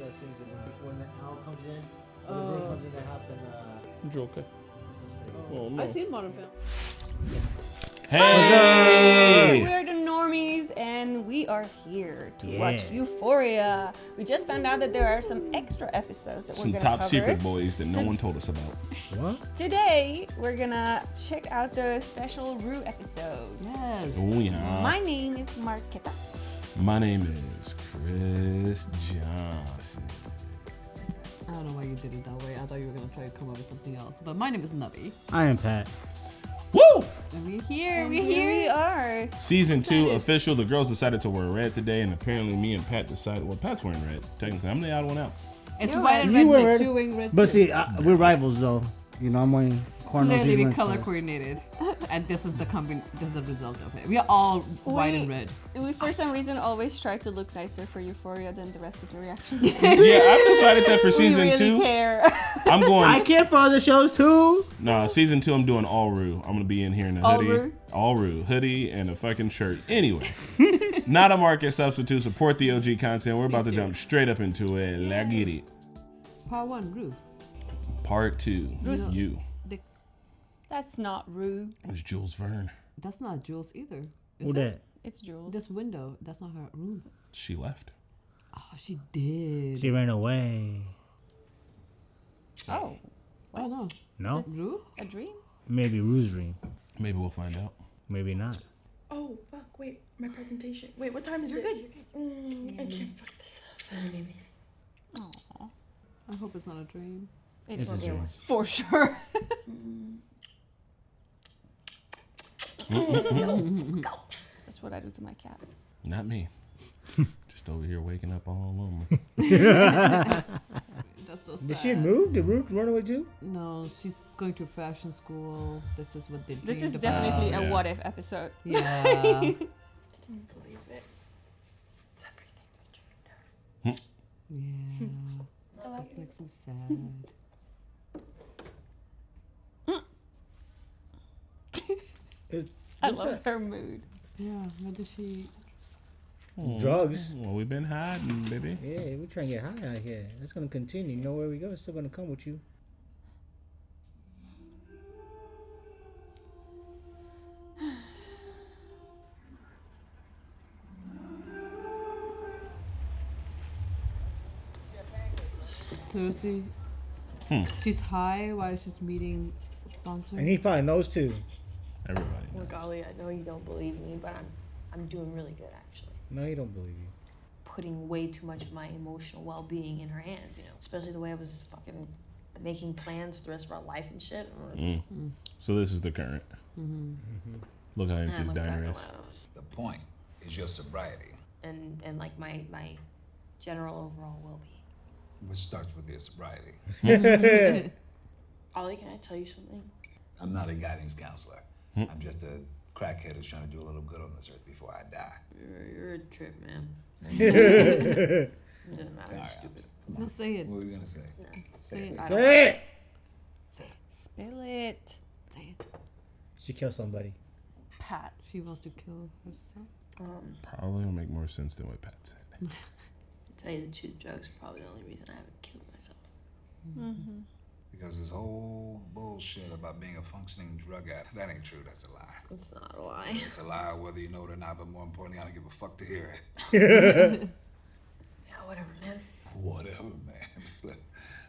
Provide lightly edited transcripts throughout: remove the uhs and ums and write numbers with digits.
that sings it when the owl comes in, when the room comes in the house and Joker. Oh no. I've seen modern film. Hey! We're the Normies, and we are here to watch Euphoria. We just found out that there are some extra episodes that we're Some gonna top cover. secret boys that no one told us about. What? Today, we're gonna check out the special Rue episode. Yes. Oh yeah. My name is Marqueta. My name is Chris Johnson. I don't know why you did it that way. I thought you were gonna try to come up with something else. But my name is Nubby. I am Pat. Woo! And we're here. And We're here we here. are. Season 2 official. The girls decided to wear red today, and apparently me and Pat decided. Well, Pat's wearing red. Technically, I'm the odd one out. It's You're white right. and You red, were but red. you're wearing red. But too. see, we're rivals though. You know, I'm wearing cornrows. Clearly he's we wearing color colors. coordinated, and this is the result of it. We are all white and red. We, for some reason, always try to look nicer for Euphoria than the rest of the reactions. Yeah, I've decided that for season we really 2, care. I'm going. I care for other shows too. No, season 2, I'm doing all Rue. I'm gonna be in here in a All hoodie, Rue? all Rue, hoodie, and a fucking shirt. Anyway, not a market substitute. Support the OG content. We're about to Please do. jump straight up into it. Let's get it. Part 1, Rue. Part 2, Rue's- you. That's not Rue. It was Jules Verne. That's not Jules either. Who Is it? that? It's Jules. This window, that's not her room. She left. Oh, she did. She ran away. Oh, Oh no. No? Rue? a dream? Maybe Rue's dream. Maybe we'll find out. Maybe not. Oh, fuck, wait, my presentation. Wait, what time is it? You're good. I can't fuck this up. Aw. I hope it's not a dream. It's a dream. For sure. That's what I do to my cat. Not me. Just over here waking up all alone. That's so sad. Did she move? Did Rue run away too? No, she's going to fashion school. This is what they This dreamed is about. definitely Oh, a yeah. what if episode. Yeah. Believe it. It's everything we dreamed of. Yeah. This makes me sad. I love her mood. Yeah, what did she... Drugs. Well, we've been hiding, baby. Yeah, we're trying to get high out here. That's gonna continue. You know where we go, it's still gonna come with you. Seriously? She's high while she's meeting sponsor? And he probably knows too. Everybody. Well, golly, I know you don't believe me, but I'm doing really good actually. No, he don't believe you. Putting way too much of my emotional well-being in her hands, you know, especially the way I was fucking making plans for the rest of our life and shit. So this is the current. Look how empty I'm the like, diner I is. don't know. The point is your sobriety, And like my general overall well-being. which starts with your sobriety. Ollie, can I tell you something? I'm not a guidance counselor. I'm just a crackhead who's trying to do a little good on this earth before I die. You're a trip, man. It doesn't matter. All You're right, stupid. No, say it. What were we gonna say? No. Say it. I don't- Say it! Spill it. Say it. She killed somebody. Pat. She wants to kill herself. Probably will make more sense than what Pat said. To tell you the truth, drugs are probably the only reason I haven't killed myself. Because this whole bullshit about being a functioning drug addict, that ain't true, that's a lie. It's not a lie. It's a lie whether you know it or not, but more importantly, I don't give a fuck to hear it. Yeah, whatever, man. Whatever, man.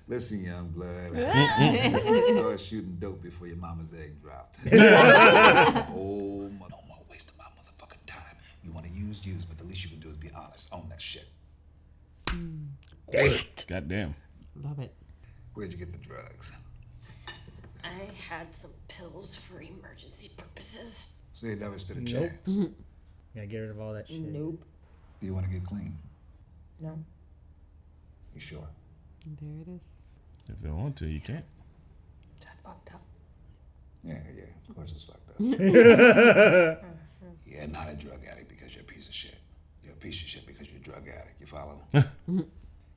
Listen, young blood. I was shooting dope before your mama's egg dropped. Oh, no more wasting my motherfucking time. You want to use, but the least you can do is be honest. Own that shit. Goddamn. Love it. Where'd you get the drugs? I had some pills for emergency purposes. So you never stood a Nope. chance. Yeah, get rid of all that shit. Nope. Do you want to get clean? No. You sure? There it is. If you don't want to, you can't. Is that fucked up? Yeah, of course it's fucked up. You're not a drug addict because you're a piece of shit. You're a piece of shit because you're a drug addict. You follow?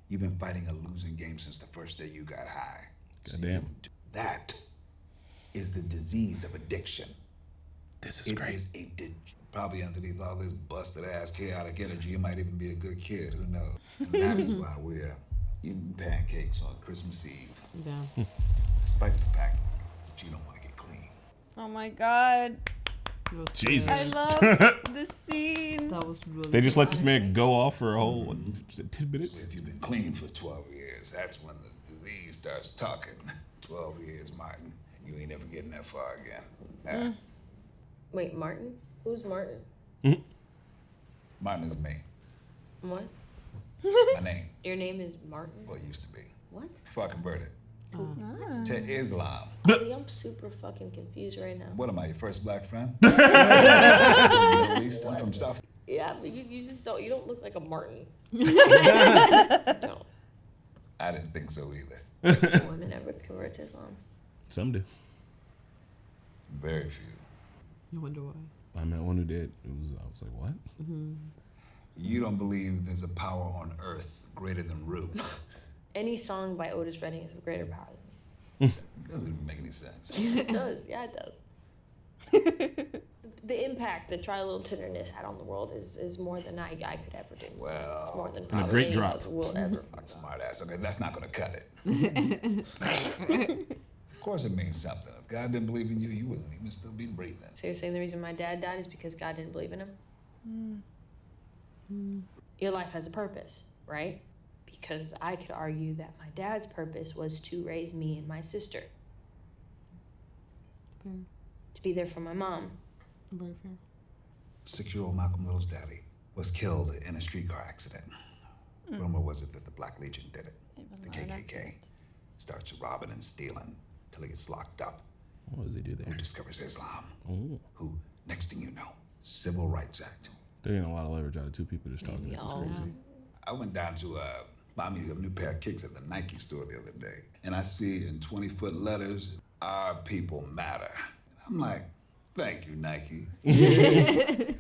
You've been fighting a losing game since the first day you got high. Goddamn. That is the disease of addiction. This is It great. is a probably underneath all this busted ass chaotic energy, you might even be a good kid. Who knows? And that is why we're eating pancakes on Christmas Eve, Yeah. despite the fact that you don't want to get clean. Oh my god. It was Jesus. I love this scene. That was really They just let this dramatic. man go off for a whole what, 10 minutes. So if you've been clean for 12 years, that's when the disease starts talking. 12 years, Martin. You ain't ever getting that far again. Huh? Wait, Martin? Who's Martin? Martin is me. What? My name. Your name is Martin? Well, it used to be. What? Before I converted Ah. to Islam. Ollie, I'm super fucking confused right now. What am I, your first black friend? At least I'm from South. Yeah, but you just don't, you don't look like a Martin. You don't. I didn't think so either. Women ever convert to Islam? Some do. Very few. I wonder why. I met one who did. I was like, what? You don't believe there's a power on earth greater than Rue. Any song by Otis Redding is of greater power than me. Doesn't even make any sense. It does, yeah, it does. The impact that Try a Little Tenderness had on the world is more than I could ever do. Well, It's more than a probably great any drop. of us will ever fucking. smart ass. Okay, that's not gonna cut it. Of course it means something. If God didn't believe in you, you wouldn't even still be breathing. So you're saying the reason my dad died is because God didn't believe in him? Your life has a purpose, right? Because I could argue that my dad's purpose was to raise me and my sister. Fair. To be there for my mom. Very fair. 6-year-old Malcolm Little's daddy was killed in a streetcar accident. Rumor was it that the Black Legion did it. It was The not an KKK accident. starts robbing and stealing till he gets locked up. What does he do Who there? discovers Islam? Oh, Who, next thing you know, Civil Rights Act. there ain't a lot of leverage out of two people just talking. This is Maybe crazy. I went down to buy me a new pair of kicks at the Nike store the other day, and I see in 20-foot letters, "Our people matter." I'm like, thank you, Nike. And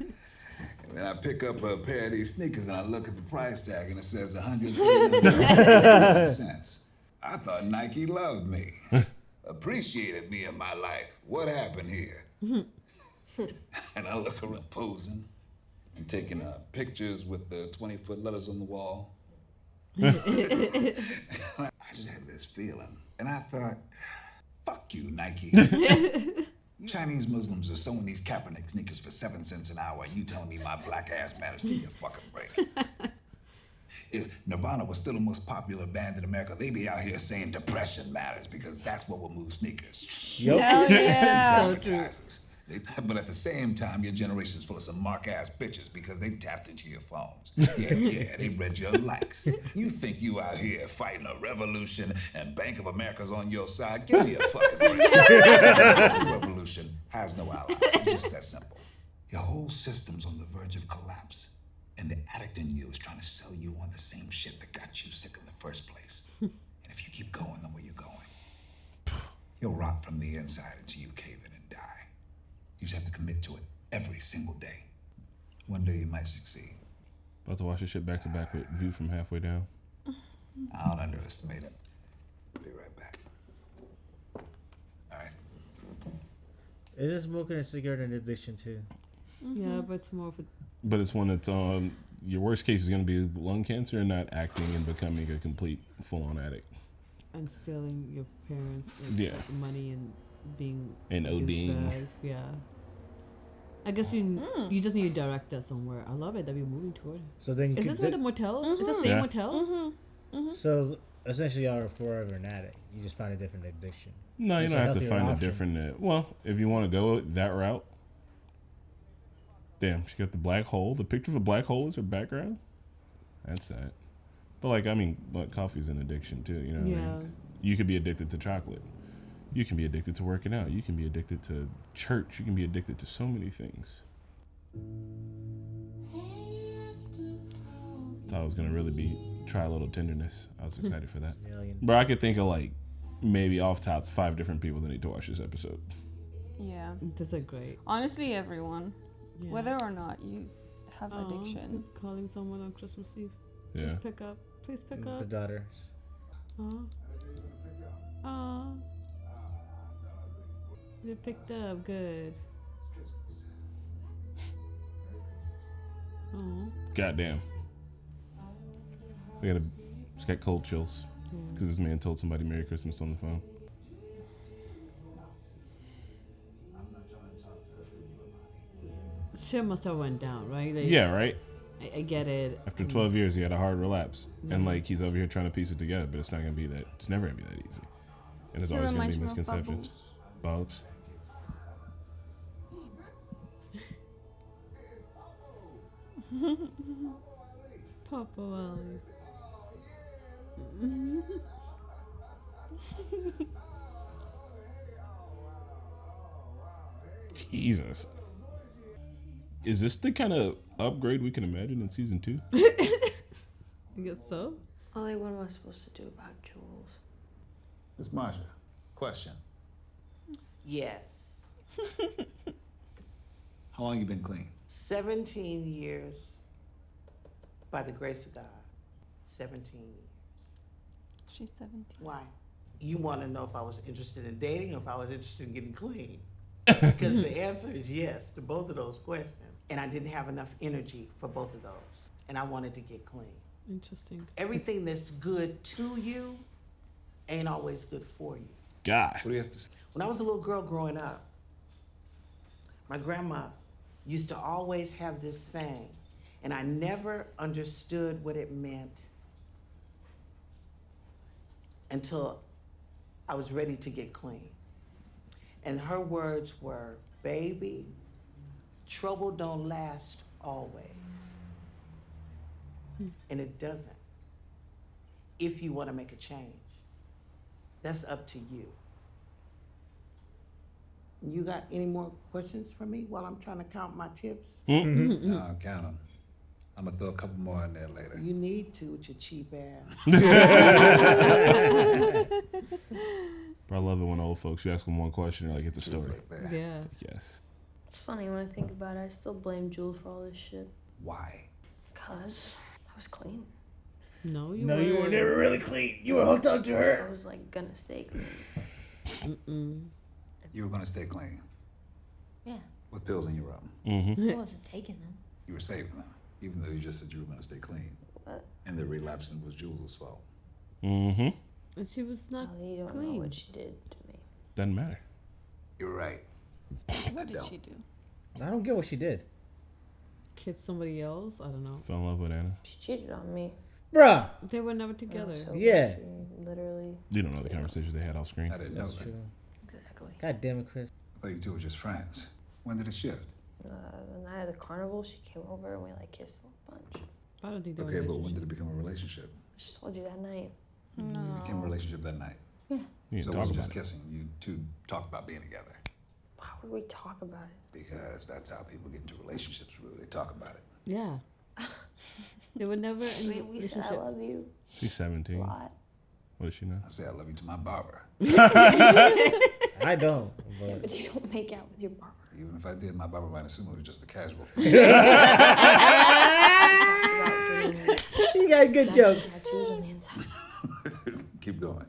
then I pick up a pair of these sneakers and I look at the price tag and it says $139. I thought Nike loved me, appreciated me in my life. What happened here? And I look around posing and taking pictures with the 20-foot letters on the wall. I just had this feeling. And I thought, fuck you, Nike. Chinese Muslims are sewing these Kaepernick sneakers for 7 cents an hour, and you telling me my black ass matters? Give me a fucking break. If Nirvana was still the most popular band in America, they'd be out here saying depression matters because that's what will move sneakers. Yep. Hell yeah. So true. Advertisers. But at the same time, your generation's full of some mark-ass bitches because they tapped into your phones. Yeah, they read your likes. You think you out here fighting a revolution and Bank of America's on your side? Give me a fucking break. The revolution has no allies. It's just that simple. Your whole system's on the verge of collapse. And the addict in you is trying to sell you on the same shit that got you sick in the first place. And if you keep going the way you're going, you'll rot from the inside until you cave in and die. You just have to commit to it every single day. One day you might succeed. About to watch this shit back to back with View from Halfway Down. I don't underestimate it. Be right back. All right. Isn't smoking a cigarette an addiction too? Yeah, but it's more of a But it's one that's your worst case is going to be lung cancer and not acting and becoming a complete full-on addict. and stealing your parents' like, Yeah. like, money and being And a ODing. douchebag. Yeah. I guess you just need to direct that somewhere. I love it that we're moving toward it. So then you Is could this where the motel? Is the same Yeah. motel? So essentially, you're forever an addict. You just find a different addiction. No, you It's don't a have to healthier find a option. different. Well, if you want to go that route. Damn, she got the black hole. The picture of a black hole is her background. That's sad. But like, I mean, but coffee's an addiction too. You know what I Yeah. mean? You could be addicted to chocolate. You can be addicted to working out. You can be addicted to church. You can be addicted to so many things. Thought it was gonna really be Try a Little Tenderness. I was excited for that. Million. But I could think of like maybe off tops 5 different people that need to watch this episode. Yeah. That's a great. Honestly, everyone. Yeah. Whether or not you have addiction. Who's calling someone on Christmas Eve? Yeah. Please pick up. Please pick The up. daughters. Aw. They picked up. Good. Oh. Goddamn. They gotta Just got cold chills because this man told somebody Merry Christmas on the phone. Shit must have went down, right? Like, Yeah, right? I get it. After 12 years, he had a hard relapse. And, like, he's over here trying to piece it together, but it's not going to be that. It's never going to be that easy. And there's always going to be misconceptions. Bubs. Papa Wally. Jesus. Is this the kind of upgrade we can imagine in season 2? You guess so? Ollie, what am I supposed to do about Jules? Miss Marsha, question. Yes. How long you been clean? 17 years. By the grace of God. 17 years. She's 17. Why? You want to know if I was interested in dating or if I was interested in getting clean? Because the answer is yes to both of those questions. And I didn't have enough energy for both of those. And I wanted to get clean. Interesting. Everything that's good to you ain't always good for you. God. What do you have to say? When I was a little girl growing up, my grandma used to always have this saying, and I never understood what it meant until I was ready to get clean. And her words were, baby, trouble don't last always. And it doesn't. If you want to make a change, that's up to you. You got any more questions for me while I'm trying to count my tips? No, count them. I'm gonna throw a couple more in there later. You need to with your cheap ass. But I love it when old folks, you ask them one question, and like, it's a story. Right there. Yeah. It's like, yes. It's funny when I think about it, I still blame Jules for all this shit. Why? Because I was clean. No, you No, you were weren't. never really clean. You were hooked up to I her. was like gonna stay clean. You were gonna stay clean Yeah, with pills in your room. Mm-hmm. I wasn't taking them. You were saving them, even though you just said you were gonna stay clean. But And the relapsing was Jules' fault. Mm-hmm. And she was not Ollie, you don't know clean. what she did to me. Doesn't matter. You're right. What did she do? I don't get what she did. Kiss somebody else? I don't know. Fell in love with Anna. She cheated on me. Bruh. They were never together. So Yeah. she literally. You don't know the conversations they had off screen. I didn't know That's that. true. Exactly. God damn it, Chris. I thought you two were just friends. When did it shift? The night of the carnival, she came over and we like kissed a bunch. I don't think they were Okay, in a but when did relationship. it become a relationship? I just told you that night. It became a relationship that night. You So didn't it talk wasn't about just it. kissing. You two talked about being together. Why would we talk about it? Because that's how people get into relationships, really. They talk about it. Yeah. They were never in I a mean, we said I relationship. love you She's a 17. lot. What does she know? I say I love you to my barber. I don't. But But you don't make out with your barber. Even if I did, my barber might assume it was just a casual. you got good jokes. Tattoos on the inside. Keep going.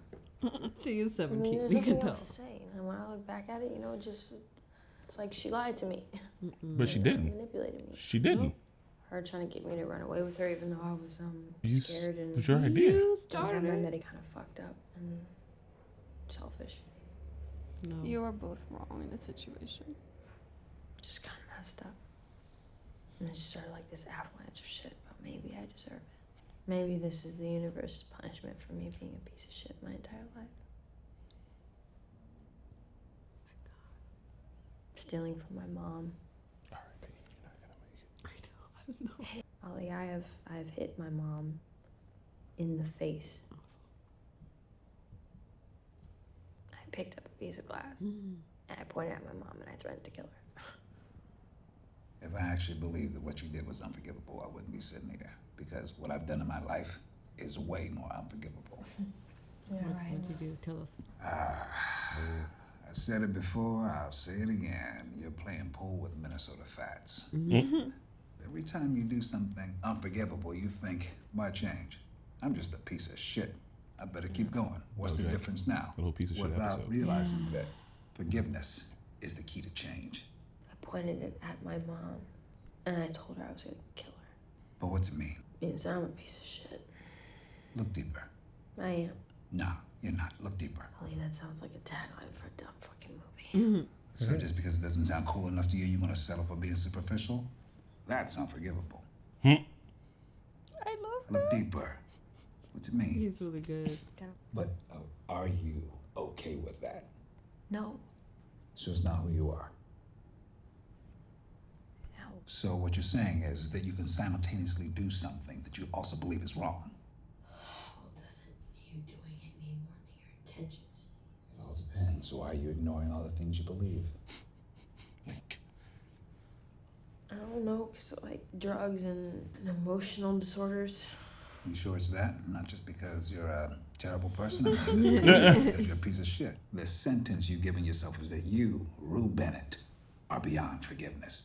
She is I mean, 17. there's You nothing can tell. else to say. And when I look back at it, you know, it's like she lied to me. But she didn't. Manipulated me. She didn't. Her trying to get me to run away with her, even though I was You scared and It was your idea. You and started her it. that he kind of fucked up and selfish. No. You were both wrong in the situation. Just kind of messed up. And it started like this avalanche of shit, but maybe I deserve it. Maybe this is the universe's punishment for me being a piece of shit my entire life. Stealing from my mom. R.I.P. You're not gonna make it. I don't know. Ollie, I have hit my mom in the face. I picked up a piece of glass and I pointed at my mom and I threatened to kill her. If I actually believed that what you did was unforgivable, I wouldn't be sitting here. Because what I've done in my life is way more unforgivable. Yeah, right. What did you do? Tell us. I said it before, I'll say it again. You're playing pool with Minnesota Fats. Every time you do something unforgivable, you think, why change? I'm just a piece of shit. I better keep going. What's the Okay. difference now? Little piece of shit Without episode. realizing that forgiveness is the key to change. I pointed it at my mom and I told her I was gonna kill her. But what's it mean? It means I'm a piece of shit. Look deeper. I am. No, you're not. Look deeper. Holly, that sounds like a tagline for a dumb fucking movie. So just because it doesn't sound cool enough to you, you're gonna settle for being superficial? That's unforgivable. I love Look deeper. What's it mean? He's really good. But are you okay with that? No. So it's not who you are. No. So what you're saying is that you can simultaneously do something that you also believe is wrong. Well, doesn't you doing it mean more than your intentions? It all depends. So why are you ignoring all the things you believe? I don't know, cause like drugs and emotional disorders. You sure it's that? Not just because you're a terrible person, or because you're a piece of shit. The sentence you've given yourself is that you, Rue Bennett, are beyond forgiveness.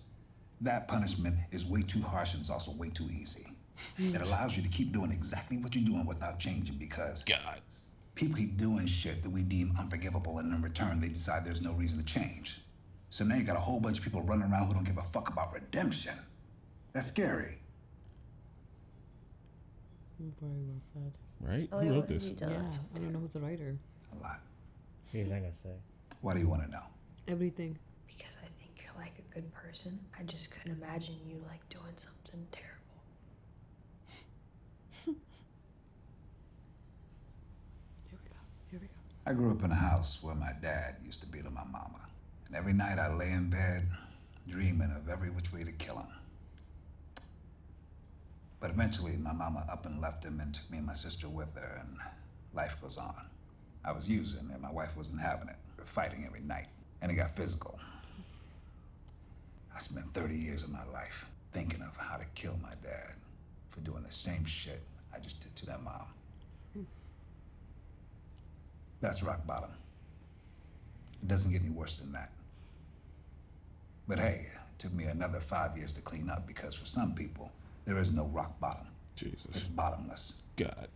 That punishment is way too harsh and it's also way too easy. It allows you to keep doing exactly what you're doing without changing because God. people keep doing shit that we deem unforgivable, and in return they decide there's no reason to change. So now you got a whole bunch of people running around who don't give a fuck about redemption. That's scary. Very well said. Right? Oh, Who yeah, wrote what did this? you tell Yeah, us? I don't know who's the writer. A lot. He's not gonna say. What do you want to know? Everything. Because I think you're like a good person. I just couldn't imagine you like doing something terrible. Here we go. I grew up in a house where my dad used to beat on my mama. And every night I lay in bed dreaming of every which way to kill him. But eventually my mama up and left him and took me and my sister with her, and life goes on. I was using and my wife wasn't having it. We were fighting every night, and it got physical. I spent 30 years of my life thinking of how to kill my dad for doing the same shit I just did to that mom. That's rock bottom. It doesn't get any worse than that. But hey, it took me another 5 years to clean up because for some people, there is no rock bottom. It's Jesus. bottomless. God.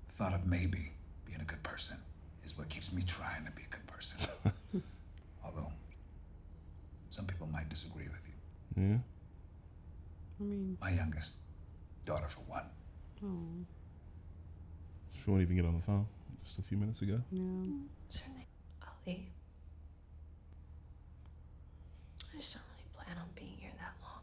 The thought of maybe being a good person is what keeps me trying to be a good person. Although, some people might disagree with you. Yeah. I mean, My youngest daughter, for one. oh, She won't even get on the phone just a few minutes ago. yeah. What's her name? Ali. I just don't really plan on being here that long.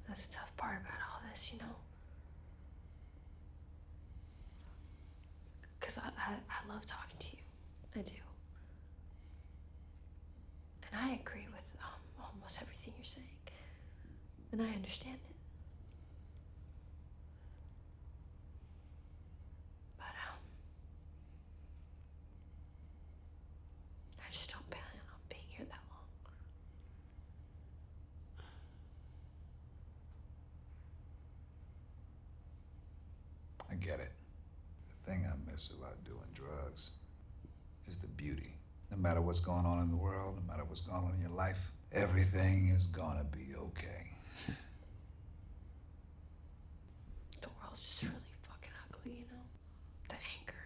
That's the tough part about all this, you know? Because I love talking to you. I do. And I agree with almost everything you're saying. And I understand it. But I just don't plan on being here that long. I get it. The thing I miss about doing drugs is the beauty. No matter what's going on in the world, no matter what's going on in your life, everything is gonna be okay. The world's just really fucking ugly, you know? The anger.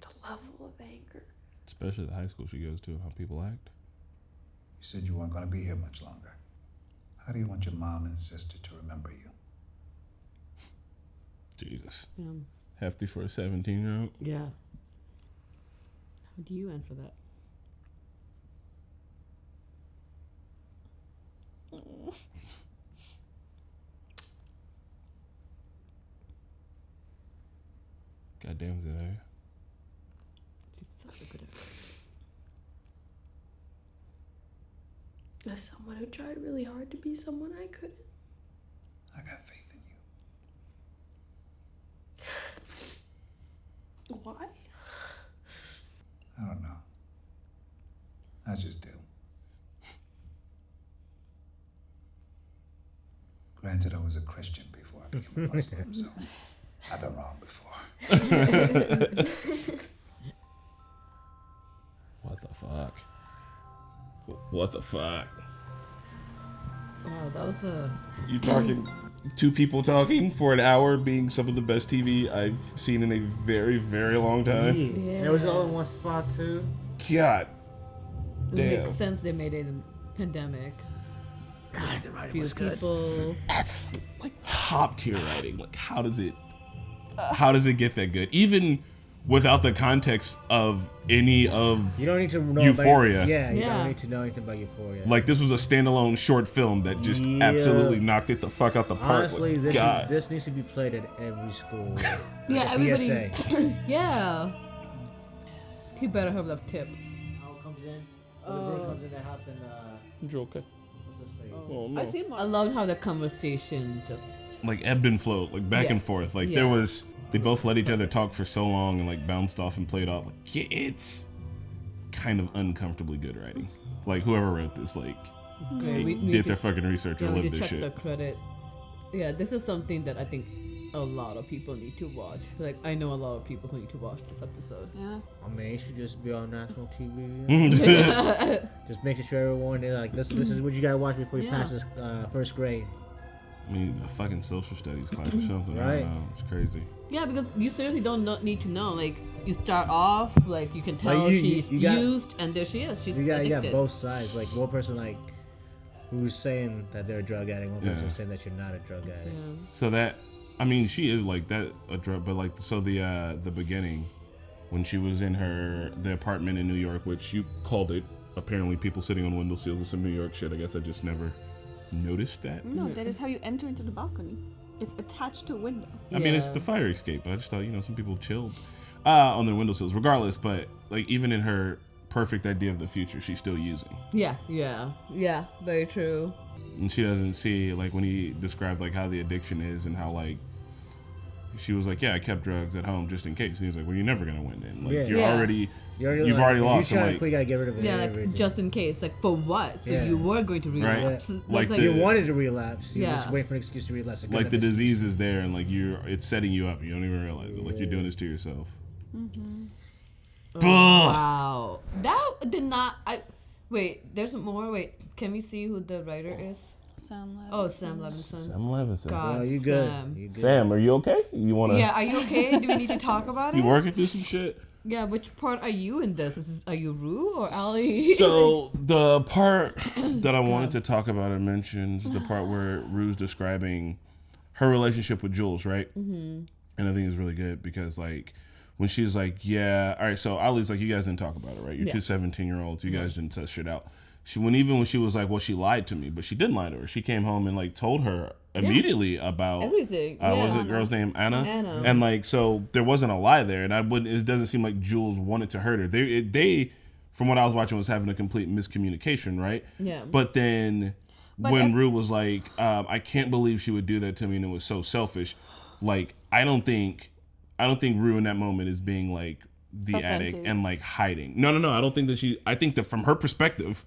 The level of anger. Especially the high school she goes to, how people act. You said you weren't gonna be here much longer. How do you want your mom and sister to remember you? Jesus. Yeah. Hefty for a 17-year-old. Yeah. How do you answer that? Goddamn, is it her? She's such a good actress. As someone who tried really hard to be someone I couldn't. I got faith in you. Why? I don't know. I just do. Granted, I was a Christian before I became a Muslim, so I've been wrong before. What the fuck? What the fuck? Wow, that was a. You talking two people talking for an hour being some of the best TV I've seen in a very, very long time. Yeah. And it was all in one spot too. God It damn. makes sense they made it in pandemic. God, the writing Few was good. people. That's like top tier writing. Like how does it get that good? Even without the context of any of You don't need to know Euphoria. About, you Yeah. don't need to know anything about Euphoria. Like this was a standalone short film that just Yeah. absolutely knocked it the fuck out the park. Honestly, Like, God. this needs to be played at every school. Yeah, Like a everybody. PSA. Yeah. He better have that tip. How it comes in? The girl comes in the house and You okay? what's his face? Oh no. I loved how the conversation just. Like ebbed and flowed, like back Yeah. and forth. Like Yeah. they both let each other talk for so long and like bounced off and played off. Like yeah, it's kind of uncomfortably good writing. Like whoever wrote this, like Great. they did their fucking research Yeah, or we lived did this check the shit. credit. Yeah, this is something that I think a lot of people need to watch. Like I know a lot of people who need to watch this episode. Yeah. I mean, it should just be on national TV. Mm. Just making sure everyone is like, this is what you gotta watch before you Yeah. pass this first grade. I mean, a fucking social studies class or something. I Right. don't know. It's crazy. Yeah, because you seriously don't need to know. Like you start off, like you can tell you- she's you got- used, and there she is. She's You got addicted. both sides. Like one person like who's saying that they're a drug addict, one person Yeah. saying that you're not a drug addict. Yeah. So that, I mean, she is like that a drug, but like so the beginning when she was in the apartment in New York, which you called it. Apparently, people sitting on windowsills is some New York shit. I guess I just never noticed that. No, that is how you enter into the balcony. It's attached to a window. I mean, it's Yeah. the fire escape. I just thought, some people chilled on their windowsills, regardless. But like, even in her perfect idea of the future, she's still using, Yeah. Very true. and she doesn't see like when he described like how the addiction is and how like she was like, yeah, I kept drugs at home just in case. And he was like, well, you're never gonna win then. Like Yeah. you've Yeah. already You've already lost. You I'm try like, to gotta get rid of it. Yeah, everything. like just in case. Like for what? So Yeah. you were going to Right. relapse. Yeah. That's Like You the- wanted to relapse. You Yeah. just wait for an excuse to relapse. like the disease is there and like it's setting you up. You don't even realize it. Like you're doing this to yourself. Oh, wow. That did not. Wait. There's more. Wait. Can we see who the writer is? Sam Levinson. Oh, Sam Levinson. Sam Levinson. God, Oh, you good? Sam. You good? Sam, are you okay? You wanna? Yeah, are you okay? Do we need to talk about it? You working through some shit? Yeah, which part are you in this? Are you Rue or Ali? So the part that I wanted to talk about and mention is the part where Rue's describing her relationship with Jules, right? Mm-hmm. And I think it's really good because like when she's like, yeah, all right, so Ali's like, you guys didn't talk about it, right? You're Yeah. two 17-year-olds. You guys didn't test shit out. Even when she was like, well, she lied to me, but she didn't lie to her. She came home and like told her immediately about Everything. what was Yeah. the girl's name? Anna. Anna. And like, so there wasn't a lie there, and it doesn't seem like Jules wanted to hurt her. They, from what I was watching, was having a complete miscommunication, right? Yeah. But then when Rue was like, I can't believe she would do that to me, and it was so selfish. Like, I don't think Rue in that moment is being like the addict and like hiding. No. I don't think that I think that from her perspective,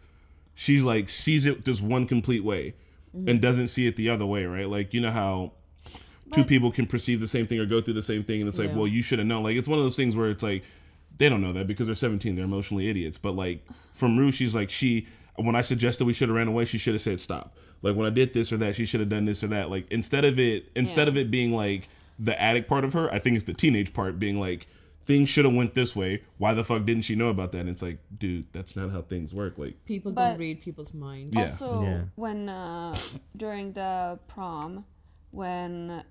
she's like sees it this one complete way and doesn't see it the other way, right? Like, you know how two people can perceive the same thing or go through the same thing, and it's like, well, you should have known. Like, it's one of those things where it's like they don't know that because they're 17, they're emotionally idiots. But like from Rue, she's like, when I suggested we should have ran away, she should have said stop. Like when I did this or that, she should have done this or that. Like instead of it being like the addict part of her, I think it's the teenage part being like, things should have went this way. Why the fuck didn't she know about that? And it's like, dude, that's not how things work. Like People But- don't read people's minds. Yeah. Also, when during the prom, when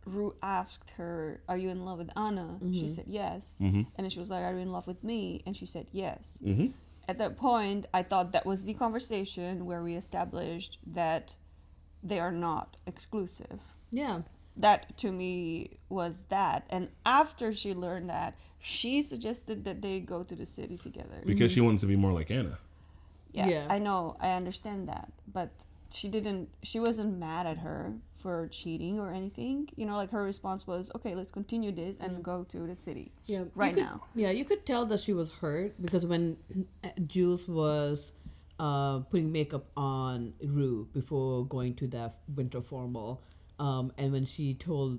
Rue asked her, "Are you in love with Anna?" She said yes, and then she was like, "Are you in love with me?" And she said yes. Mhm. At that point, I thought that was the conversation where we established that they are not exclusive. Yeah. That to me was that, and after she learned that, she suggested that they go to the city together. because she wanted to be more like Anna. Yeah, I know, I understand that, but she wasn't mad at her for cheating or anything. You know, like her response was, okay, let's continue this and go to the city right now. Yeah, you could tell that she was hurt because when Jules was putting makeup on Rue before going to that winter formal, and when she told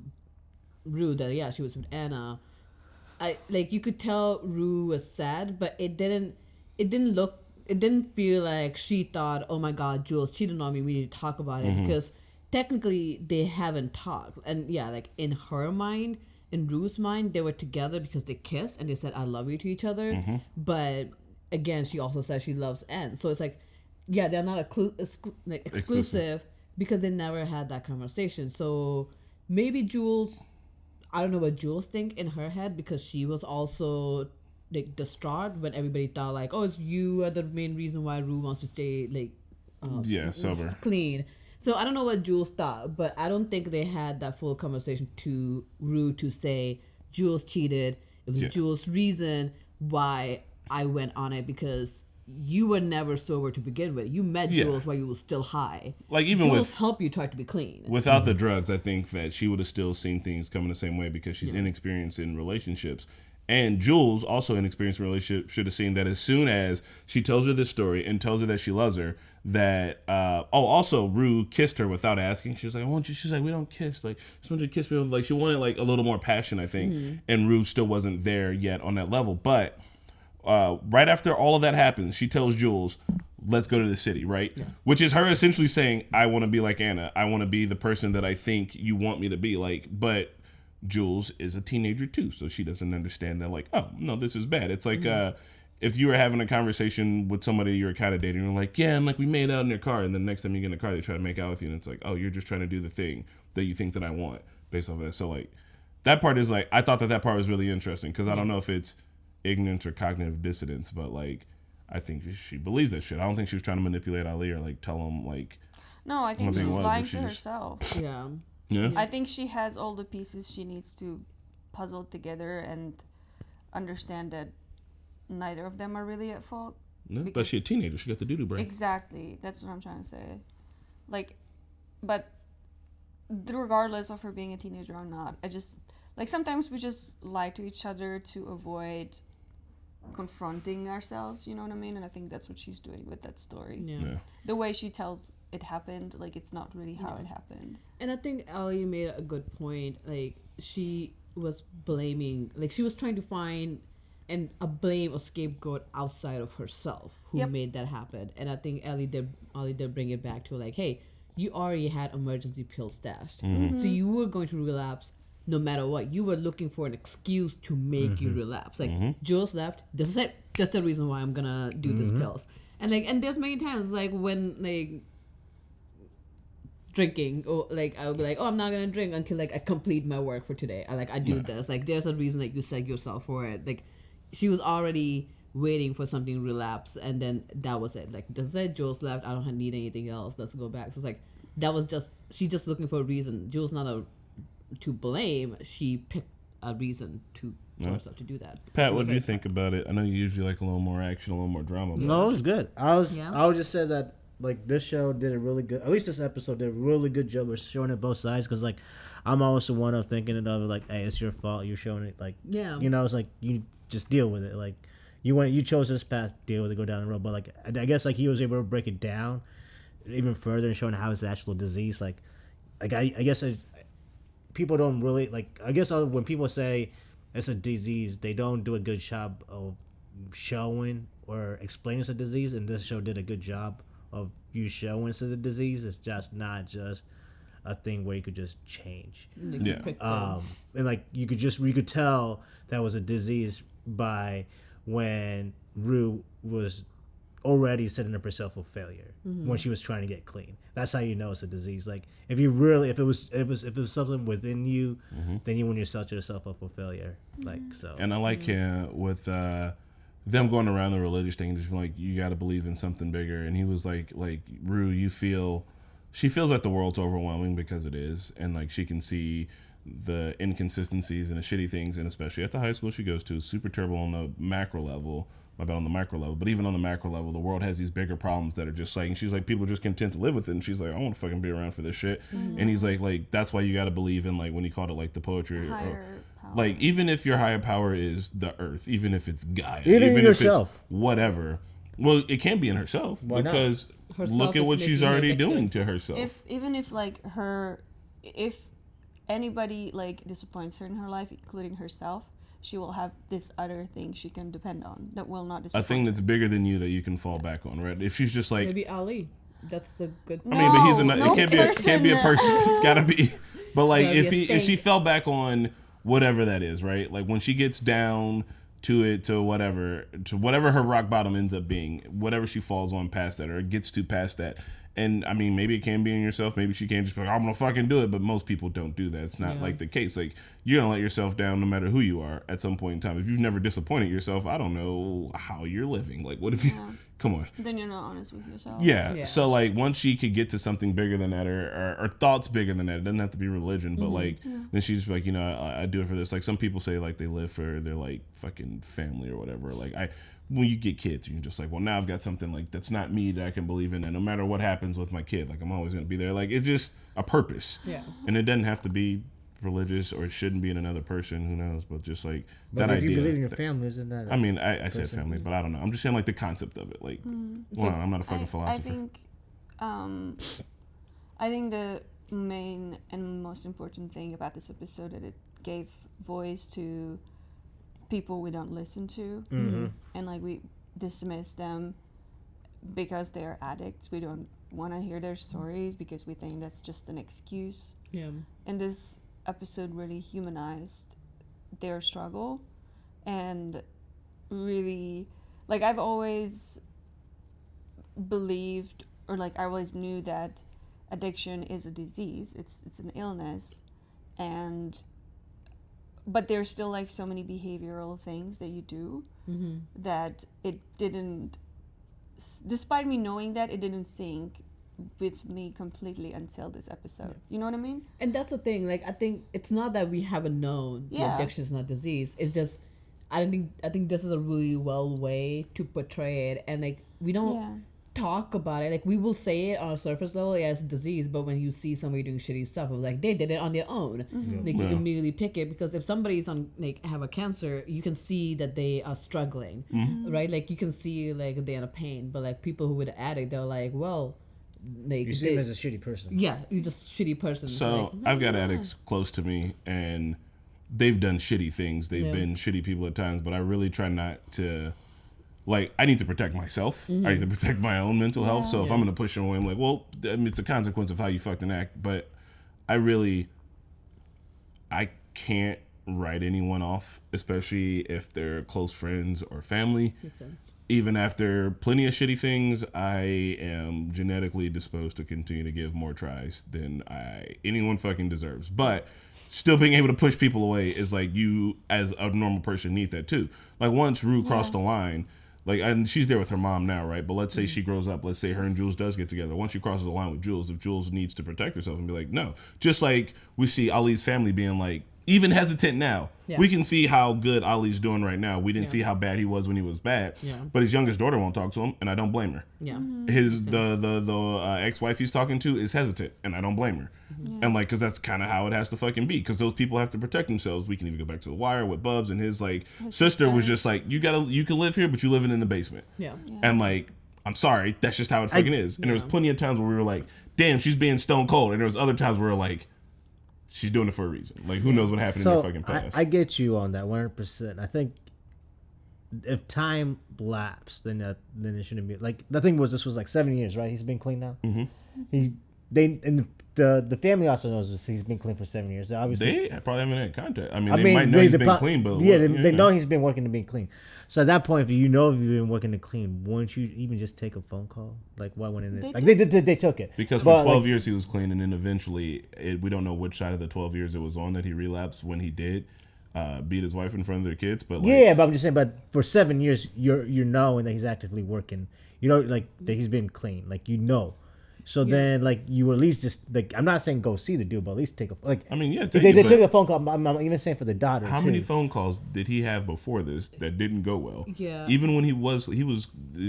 Rue that she was with Anna, you could tell Rue was sad, but it didn't feel like she thought, oh my god, Jules cheated on me, we need to talk about it, because technically they haven't talked. And yeah, like in her mind, in Rue's mind, they were together because they kissed and they said I love you to each other. Mm-hmm. But again, she also says she loves N. So it's like, yeah, they're not exclusive because they never had that conversation. So maybe Jules, I don't know what Jules think in her head, because she was also like distraught when everybody thought like, oh, it's you are the main reason why Rue wants to stay like sober, clean. So I don't know what Jules thought, but I don't think they had that full conversation to Rue to say Jules cheated. It was Jules' reason why I went on it, because you were never sober to begin with. You met Jules while you were still high. Like even Jules with helped you try to be clean. Without the drugs, I think that she would have still seen things coming the same way because she's inexperienced in relationships. And Jules, also inexperienced in relationships, should have seen that as soon as she tells her this story and tells her that she loves her, that also Rue kissed her without asking. She was like, I want you. She's like, we don't kiss. Like, I just want you to kiss me. Like, she wanted like a little more passion, I think. And Rue still wasn't there yet on that level. But right after all of that happens, she tells Jules, let's go to the city, right? Yeah. Which is her essentially saying, I want to be like Anna. I want to be the person that I think you want me to be like. But Jules is a teenager too, so she doesn't understand that, like, oh, no, this is bad. It's like if you were having a conversation with somebody you're kind of dating, you're like, yeah, and like we made out in your car, and then the next time you get in the car, they try to make out with you, and it's like, oh, you're just trying to do the thing that you think that I want based off of that. So, like, that part is like, I thought that part was really interesting, because I don't know if it's ignorance or cognitive dissonance, but like, I think she believes that shit. I don't think she was trying to manipulate Ali or like tell him like. No, I think she's lying to herself. Yeah. Yeah. I think she has all the pieces she needs to puzzle together and understand that neither of them are really at fault. Yeah, but she's a teenager. She got the doo-doo brain. Exactly. That's what I'm trying to say. Like, but regardless of her being a teenager or not, I just, like, sometimes we just lie to each other to avoid confronting ourselves, you know what I mean? And I think that's what she's doing with that story. Yeah. The way she tells it happened, like, it's not really how it happened. And I think Ali made a good point. Like, she was blaming, like, she was trying to find a blame or scapegoat outside of herself who made that happen. And I think Ali did bring it back to, like, hey, you already had emergency pills stashed. So you were going to relapse no matter what. You were looking for an excuse to make you relapse. Like, Jules left, this is it. That's the reason why I'm gonna do these pills. And like, and there's many times like when like drinking, or like I would be like, oh, I'm not gonna drink until like I complete my work for today. I do this. Like, there's a reason that you set yourself for it. Like, she was already waiting for something to relapse, and then that was it. Like, this is it. Jules left. I don't need anything else. Let's go back. So it's like, that was just, she just looking for a reason. Jules not to blame. She picked a reason for herself to do that. Pat, what do you think about it? I know you usually like a little more action, a little more drama. No, it was good. I would just say that like this show did a really good, at least this episode did a really good job of showing it both sides, because like I'm always the one of thinking it of like, hey, it's your fault, you're showing it, like, you know, it's like you just deal with it, like you chose this path, deal with it, go down the road. But like I guess like he was able to break it down even further and showing how it's actual disease. Like I guess people don't really like, I guess when people say it's a disease, they don't do a good job of showing or explaining it's a disease, and this show did a good job of you showing it's a disease. It's just not just a thing where you could just change. And like you could tell that was a disease by when Rue was already setting up herself for failure when she was trying to get clean. That's how you know it's a disease. Like if it was something within you, then you wouldn't set yourself up for failure. Like so. And I like with them going around the religious thing, just like, you got to believe in something bigger. And he was like Rue, she feels like the world's overwhelming, because it is, and like she can see the inconsistencies and the shitty things, and especially at the high school she goes to, super terrible on the macro level. But even on the macro level, the world has these bigger problems that are just like, and she's like, people are just content to live with it, and she's like, I want to fucking be around for this shit. And he's like that's why you got to believe in, like, when he called it like the poetry, like, even if your higher power is the earth, even if it's Gaia, even if yourself, it's whatever, well, it can't be in herself. Why because look at what she's already doing to herself. Even if anybody like disappoints her in her life, including herself, she will have this other thing she can depend on that will not disappoint. A thing that's bigger than you that you can fall back on, right? If she's just like, maybe Ali. that's the good. I mean, but he's it can't be a person. It's gotta be. But like, if she fell back on whatever that is, right? Like when she gets down to whatever her rock bottom ends up being, whatever she falls on past that or gets to past that. And I mean, maybe it can be in yourself. Maybe she can't just be like, I'm gonna fucking do it. But most people don't do that. It's not like the case. Like you're gonna let yourself down no matter who you are at some point in time. If you've never disappointed yourself, I don't know how you're living. Like what if you come on? Then you're not honest with yourself. Yeah. So like once she could get to something bigger than that or thoughts bigger than that, it doesn't have to be religion, but like then she's just like, I do it for this. Like some people say like they live for their like fucking family or whatever. Like when you get kids, you're just like, well, now I've got something like that's not me that I can believe in, and no matter what happens with my kid, like I'm always gonna be there. Like it's just a purpose. Yeah. And it doesn't have to be religious or it shouldn't be in another person. Who knows? But just like but that if idea. You believe in your family, isn't that? I mean, I said family, but I don't know. I'm just saying like the concept of it. Like, well, I'm not a fucking philosopher. I think the main and most important thing about this episode that it gave voice to people we don't listen to, and like we dismiss them because they're addicts. We don't want to hear their stories because we think that's just an excuse. Yeah. And this episode really humanized their struggle, and really, like I've always believed, or like I always knew that addiction is a disease. It's an illness, but there's still like so many behavioral things that you do that it didn't, despite me knowing that, it didn't sink with me completely until this episode. You know what I mean? And that's the thing. Like I think it's not that we haven't known the addiction is not disease. It's just I think this is a really well way to portray it, and like we don't talk about it. Like we will say it on a surface level, it's a disease, but when you see somebody doing shitty stuff, it was like they did it on their own. Like you immediately pick it, because if somebody's on like have a cancer, you can see that they are struggling, right? Like you can see like they're in a pain, but like people who would addict, they're like, well, like you see them as a shitty person. Yeah, you're just a shitty person. So like, I've got addicts close to me, and they've done shitty things. They've been shitty people at times, but I really try not to. Like, I need to protect myself. I need to protect my own mental health. So if I'm going to push them away, I'm like, well, I mean, it's a consequence of how you fucking act. But I can't write anyone off, especially if they're close friends or family. Makes sense. Even after plenty of shitty things, I am genetically disposed to continue to give more tries than anyone fucking deserves. But still being able to push people away is like, you as a normal person need that too. Like once Rue crossed the line, like, and she's there with her mom now, right? But let's say she grows up. Let's say her and Jules does get together. Once she crosses the line with Jules, if Jules needs to protect herself and be like, no. Just like we see Ali's family being like, even hesitant now. Yeah. We can see how good Ali's doing right now. We didn't see how bad he was when he was bad. Yeah. But his youngest daughter won't talk to him, and I don't blame her. Yeah. The ex-wife he's talking to is hesitant, and I don't blame her. Yeah. And like, because that's kind of how it has to fucking be. Because those people have to protect themselves. We can even go back to The Wire with Bubs, and his like sister was just like, you can live here, but you living in the basement. Yeah. And like, I'm sorry, that's just how it fucking is. And there was plenty of times where we were like, damn, she's being stone cold, and there was other times where we were like, she's doing it for a reason. Like, who knows what happened in their fucking past. I get you on that 100%. I think if time lapsed, then it shouldn't be. Like, the thing was, this was like 7 years, right? He's been clean now? Mm-hmm. The family also knows this. He's been clean for 7 years. Obviously, they probably haven't had contact. I mean, they might know he's been clean, but... Yeah, they know he's been working to be clean. So at that point, if you know you've been working to clean, wouldn't you even just take a phone call? Like, why wouldn't it? Like, they took it. Because for 12 years he was clean, and then eventually, we don't know which side of the 12 years it was on that he relapsed when he did beat his wife in front of their kids. But like, yeah, but I'm just saying, but for 7 years, you're knowing that he's actively working. You know, like, that he's been clean. Like, you know. So then, like, you at least just, like, I'm not saying go see the dude, but at least take a, like, I mean, they took a phone call. I'm even saying for the daughter. How many phone calls did he have before this that didn't go well? Yeah. Even when he was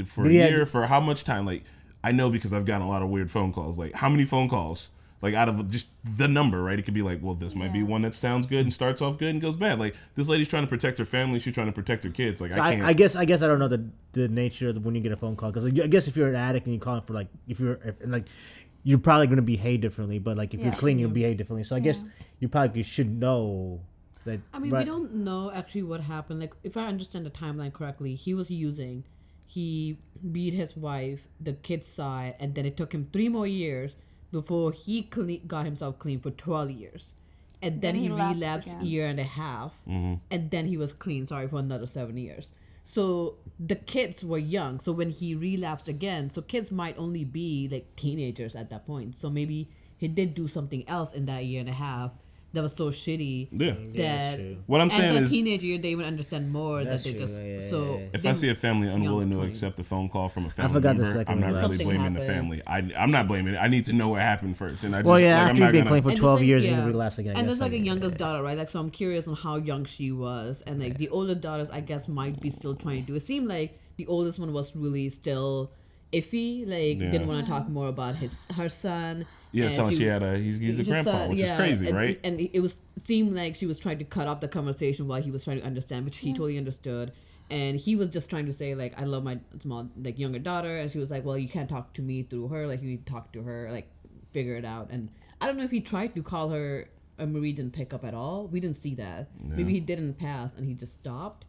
for a year, for how much time? Like, I know because I've gotten a lot of weird phone calls. Like, how many phone calls? Like, out of just the number, right? It could be like, well, this might be one that sounds good and starts off good and goes bad. Like, this lady's trying to protect her family. She's trying to protect her kids. Like, so I can't. I guess I don't know the nature of when you get a phone call. Because I guess if you're an addict and you call for, like, you're probably going to behave differently. But, like, if you're clean, you'll behave differently. So I guess you probably should know that. I mean, we don't know actually what happened. Like, if I understand the timeline correctly, he was using. he beat his wife, the kids saw it, and then it took him 3 more years before he got himself clean for 12 years. And then he relapsed a year and a half, and then he was clean, for another 7 years. So the kids were young. So when he relapsed again, so kids might only be like teenagers at that point. So maybe he did do something else in that year and a half that was so shitty. Yeah. That what I'm saying is, teenage year they would understand more that they just if I see a family unwilling to accept a phone call from a family member, I'm not really blaming the family. I'm not blaming it. I need to know what happened first. And I just, after you've been playing for 12 years and you relapse again. And there's like a youngest daughter, right? Like, so I'm curious on how young she was, and like the older daughters, I guess, might be still trying to do. It seemed like the oldest one was really still iffy, like didn't want to talk more about her son. Yeah, so she had he's a grandpa, which is crazy, right? And it seemed like she was trying to cut off the conversation while he was trying to understand, which he totally understood. And he was just trying to say, like, I love my small, like, younger daughter. And she was like, well, you can't talk to me through her. Like, you need to talk to her, like, figure it out. And I don't know if he tried to call her, and Marie didn't pick up at all. We didn't see that. Yeah. Maybe he didn't pass and he just stopped.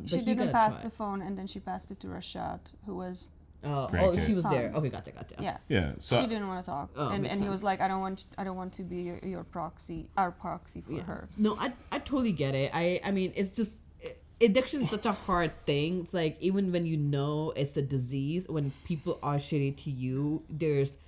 She didn't pass the phone, and then she passed it to Rashad, who was... she was there. Okay, gotcha. Yeah. So she didn't want to talk, and he was like, I don't want to be our proxy for her. No, I totally get it. I mean, it's just addiction is such a hard thing. It's like, even when you know it's a disease, when people are shitty to you, there's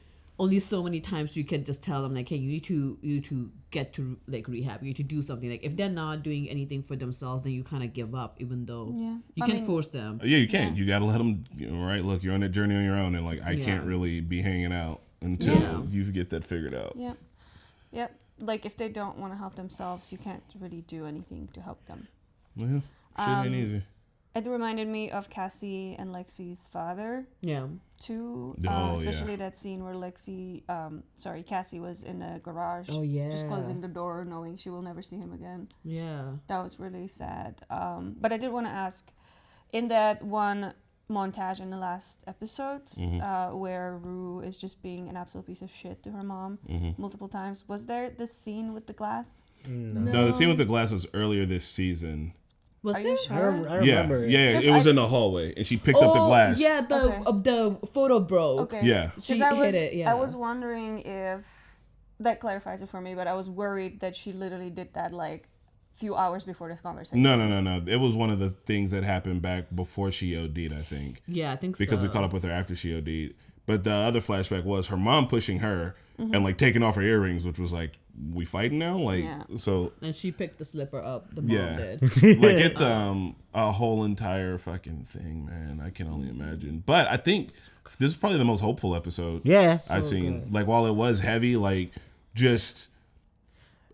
only so many times you can just tell them, like, hey, you need to get to, like, rehab. You need to do something. Like, if they're not doing anything for themselves, then you kind of give up, even though you can't force them. Yeah, you can't. You got to let them, right? Look, you're on that journey on your own, and, like, I can't really be hanging out until you get that figured out. Yeah. Yep. Like, if they don't want to help themselves, you can't really do anything to help them. Well, shit ain't easy. It reminded me of Cassie and Lexi's father. Yeah. Too. Especially that scene where Cassie was in a garage. Oh, yeah. Just closing the door, knowing she will never see him again. Yeah. That was really sad. But I did want to ask, in that one montage in the last episode, where Rue is just being an absolute piece of shit to her mom multiple times, was there this scene with the glass? No, the scene with the glass was earlier this season. Are you sure? I remember it. Yeah, it was in the hallway, and she picked up the glass. Yeah, the photo broke. Okay. Yeah. She hit it, I was wondering if that clarifies it for me, but I was worried that she literally did that, like, few hours before this conversation. No. It was one of the things that happened back before she OD'd, I think. Yeah, I think so. Because we caught up with her after she OD'd. But the other flashback was her mom pushing her and, like, taking off her earrings, which was like, we fighting now? Like, so. And she picked the slipper up. The mom did. Like, it's a whole entire fucking thing, man. I can only imagine. But I think this is probably the most hopeful episode I've seen. Good. Like, while it was heavy, like, just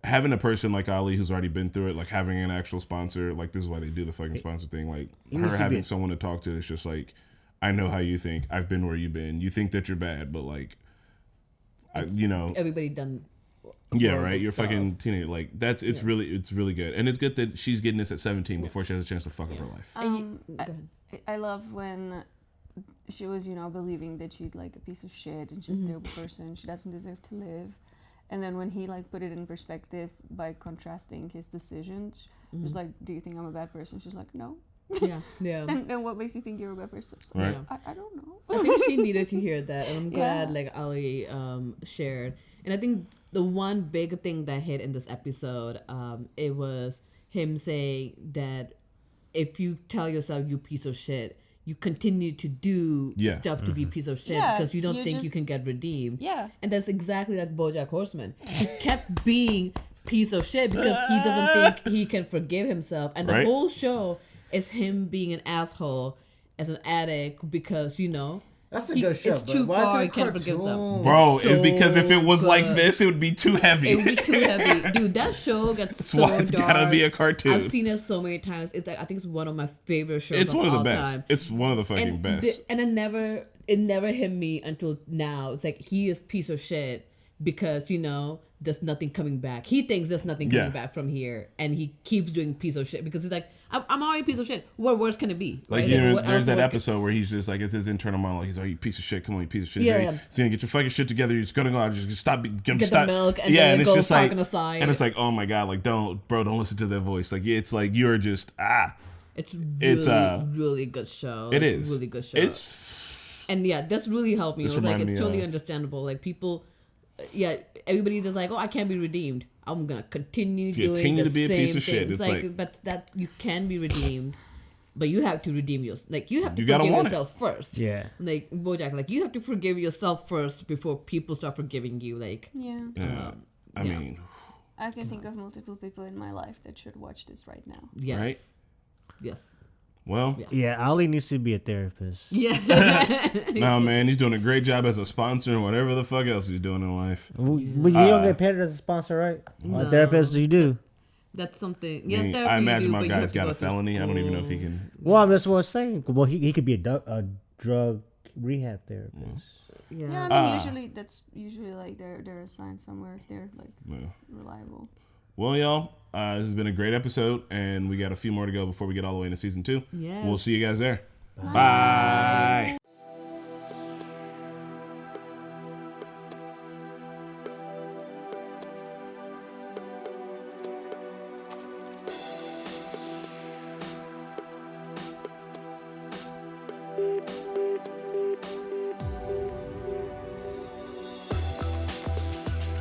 having a person like Ali who's already been through it, like, having an actual sponsor, like, this is why they do the fucking sponsor thing. Like, her having someone to talk to, it's just like, I know how you think. I've been where you've been. You think that you're bad, but, like, everybody done. Yeah, right. You're fucking teenager. Like, it's really good, and it's good that she's getting this at 17 before she has a chance to fuck up her life. I love when she was, believing that she's like a piece of shit and she's a terrible person. She doesn't deserve to live. And then when he, like, put it in perspective by contrasting his decisions, he was like, "Do you think I'm a bad person?" She's like, "No." Yeah. Then what makes you think you're a bad person? So, right. I don't know. I think she needed to hear that, and I'm glad like Ali shared. And I think the one big thing that hit in this episode, it was him saying that if you tell yourself you piece of shit, you continue to do stuff to be a piece of shit because you don't think you can get redeemed. Yeah. And that's exactly like BoJack Horseman. He kept being piece of shit because he doesn't think he can forgive himself. And the whole show is him being an asshole as an addict because, that's a good show. It's too far. He can't forgive himself. Bro, it's because if it was like this, it would be too heavy. It would be too heavy. Dude, that show gets That's so why it's dark. Gotta be a cartoon. I've seen it so many times. It's like, I think it's one of my favorite shows It's one of the best. Time. It's one of the fucking best. And it never hit me until now. It's like, he is piece of shit because, there's nothing coming back. He thinks there's nothing coming back from here. And he keeps doing piece of shit because he's like, I'm already a piece of shit. What worse can it be? Like, right? there's that episode where he's just like, it's his internal monologue. He's like, you piece of shit. Come on, you piece of shit. Yeah. So get your fucking shit together. You're just going to go out. Just stop. Get the milk. And then it's go just park like, on the side. and it's like, oh my God, like, don't listen to that voice. Like, it's like, you're just, It's really, really good show. It is really good show. And yeah, that's really helped me. It was like it's totally understandable. Like people, everybody's just like, oh, I can't be redeemed. I'm gonna continue doing the to be same a piece of thing. shit. It's like, but that you can be redeemed. But you have to redeem yourself. Like you have to forgive yourself first. Yeah. Like BoJack, like you have to forgive yourself first before people start forgiving you. Like I mean, I can think of multiple people in my life that should watch this right now. Yes. Right? Yes. Well. Yes. Yeah, Ali needs to be a therapist. Yeah. No, man, he's doing a great job as a sponsor and whatever the fuck else he's doing in life. But you don't get paid as a sponsor, right? No. A therapist, you do. That's something. Yes, I imagine my guy's got a felony. I don't even know if he can. Well, I'm just what I'm saying. Well, he could be a drug rehab therapist. Yeah, I mean, usually that's like they're assigned somewhere if they're like reliable. Well, y'all, this has been a great episode, and we got a few more to go before we get all the way into season 2. Yeah. We'll see you guys there. Bye.